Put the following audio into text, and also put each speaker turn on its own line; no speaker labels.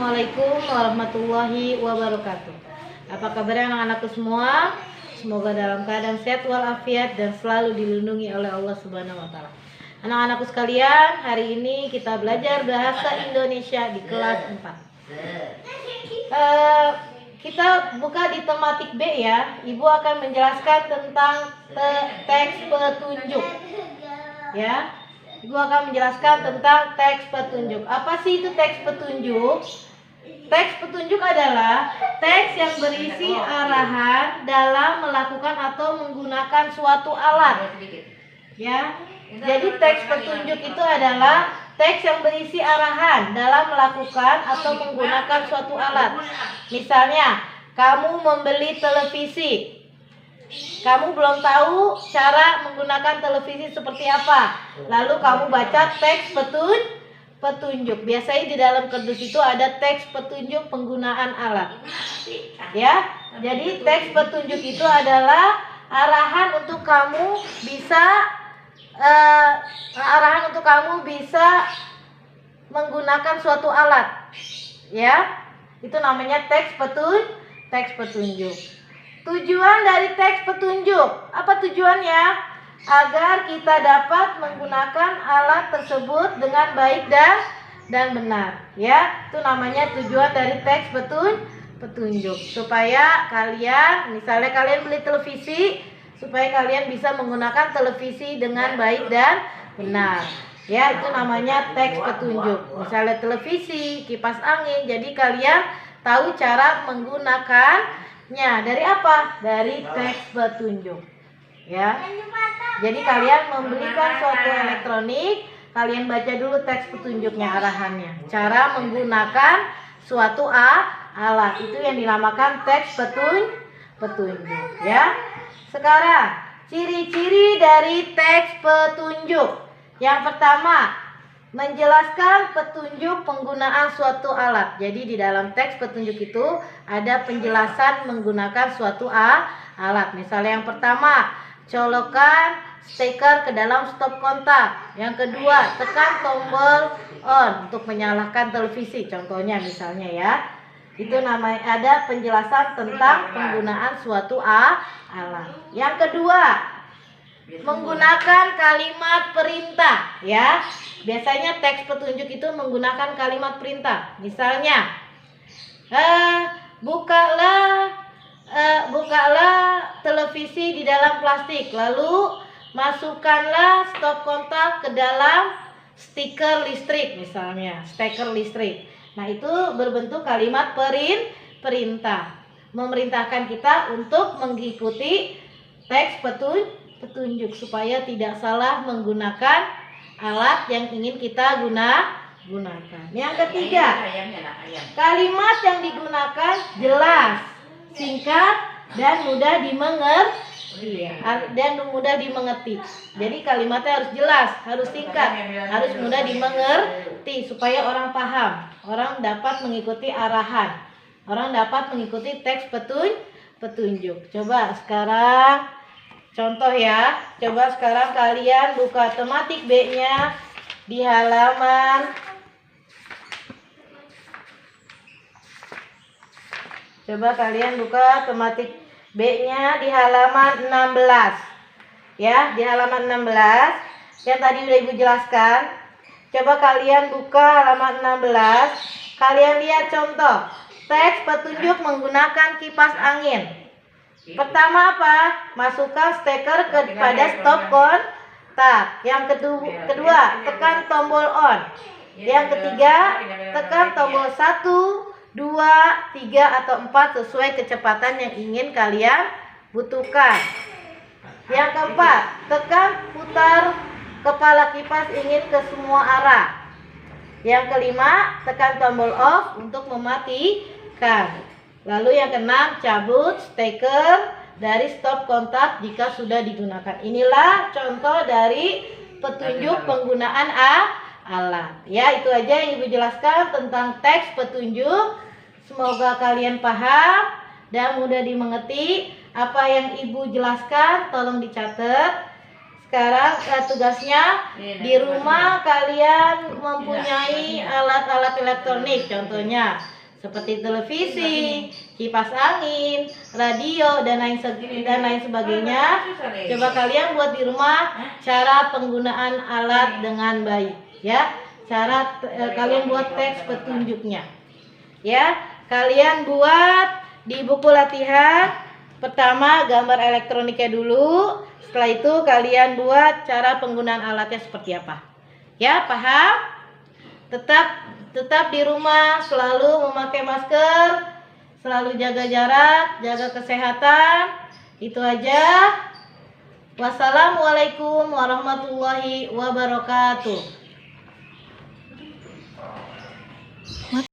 Assalamualaikum warahmatullahi wabarakatuh. Apa kabar anak-anakku semua? Semoga dalam keadaan sehat walafiat dan selalu dilindungi oleh Allah Subhanahu wa taala. Anak-anakku sekalian, hari ini kita belajar bahasa Indonesia di kelas 4. Kita buka di tematik B ya. Ibu akan menjelaskan tentang teks petunjuk. Ya. Ibu akan menjelaskan tentang teks petunjuk. Apa sih itu teks petunjuk? Teks petunjuk adalah teks yang berisi arahan dalam melakukan atau menggunakan suatu alat. Ya. Jadi teks petunjuk itu adalah teks yang berisi arahan dalam melakukan atau menggunakan suatu alat. Misalnya, kamu membeli televisi. Kamu belum tahu cara menggunakan televisi seperti apa. Lalu kamu baca teks petunjuk. Biasanya di dalam kardus itu ada teks petunjuk penggunaan alat. Ya. Jadi teks petunjuk itu adalah arahan untuk kamu bisa menggunakan suatu alat. Ya. Itu namanya teks petunjuk. Tujuan dari teks petunjuk, apa tujuannya? Agar kita dapat menggunakan alat tersebut dengan baik dan benar. Ya, itu namanya tujuan dari teks petunjuk. Supaya kalian, misalnya kalian beli televisi, supaya kalian bisa menggunakan televisi dengan baik dan benar. Ya, itu namanya teks petunjuk. Misalnya televisi, kipas angin, jadi kalian tahu cara menggunakan dari apa? Dari teks petunjuk. Ya. Jadi kalian membelikan suatu elektronik, kalian baca dulu teks petunjuknya, arahannya. Cara menggunakan suatu alat itu yang dinamakan teks petunjuk, ya. Sekarang, ciri-ciri dari teks petunjuk. Yang pertama, menjelaskan petunjuk penggunaan suatu alat. Jadi di dalam teks petunjuk itu ada penjelasan menggunakan suatu alat. Misalnya yang pertama, colokkan steker ke dalam stop kontak. Yang kedua, tekan tombol on untuk menyalakan televisi. Contohnya misalnya ya. Itu namanya ada penjelasan tentang penggunaan suatu alat. Yang kedua, menggunakan kalimat perintah ya. Biasanya teks petunjuk itu menggunakan kalimat perintah. Misalnya, bukalah televisi di dalam plastik. Lalu masukkanlah stop kontak ke dalam stiker listrik misalnya, steker listrik. Nah, itu berbentuk kalimat perintah. Memerintahkan kita untuk mengikuti teks petunjuk supaya tidak salah menggunakan alat yang ingin kita gunakan. Yang ketiga, kalimat yang digunakan jelas, singkat, dan mudah dimengerti. Jadi kalimatnya harus jelas, harus singkat, harus mudah dimengerti supaya orang paham, orang dapat mengikuti arahan, orang dapat mengikuti teks petunjuk. Coba sekarang contoh ya, coba sekarang kalian buka tematik B-nya di halaman. Coba kalian buka tematik B-nya di halaman 16. Ya, di halaman 16 yang tadi udah Ibu jelaskan. Coba kalian buka halaman 16. Kalian lihat contoh teks petunjuk menggunakan kipas angin. Pertama apa? Masukkan steker pada stop kontak. Yang kedua, tekan tombol on. Yang ketiga, tekan tombol 1, 2, 3 atau 4 sesuai kecepatan yang ingin kalian butuhkan. Yang keempat, tekan putar kepala kipas ingin ke semua arah. Yang kelima, tekan tombol off untuk mematikan. Lalu yang keenam, cabut steker dari stop kontak jika sudah digunakan. Inilah contoh dari petunjuk penggunaan alat. Ya, itu aja yang Ibu jelaskan tentang teks petunjuk. Semoga kalian paham dan mudah dimengerti. Apa yang Ibu jelaskan tolong dicatat. Sekarang tugasnya di rumah kalian mempunyai alat-alat elektronik, contohnya seperti televisi, kipas angin, radio dan lain sebagainya. Coba kalian buat di rumah cara penggunaan alat dengan baik, ya. Kalian buat teks petunjuknya. Ya, kalian buat di buku latihan. Pertama gambar elektroniknya dulu. Setelah itu kalian buat cara penggunaan alatnya seperti apa. Ya, paham? Tetap di rumah selalu memakai masker, selalu jaga jarak, jaga kesehatan. Itu aja. Wassalamualaikum warahmatullahi wabarakatuh.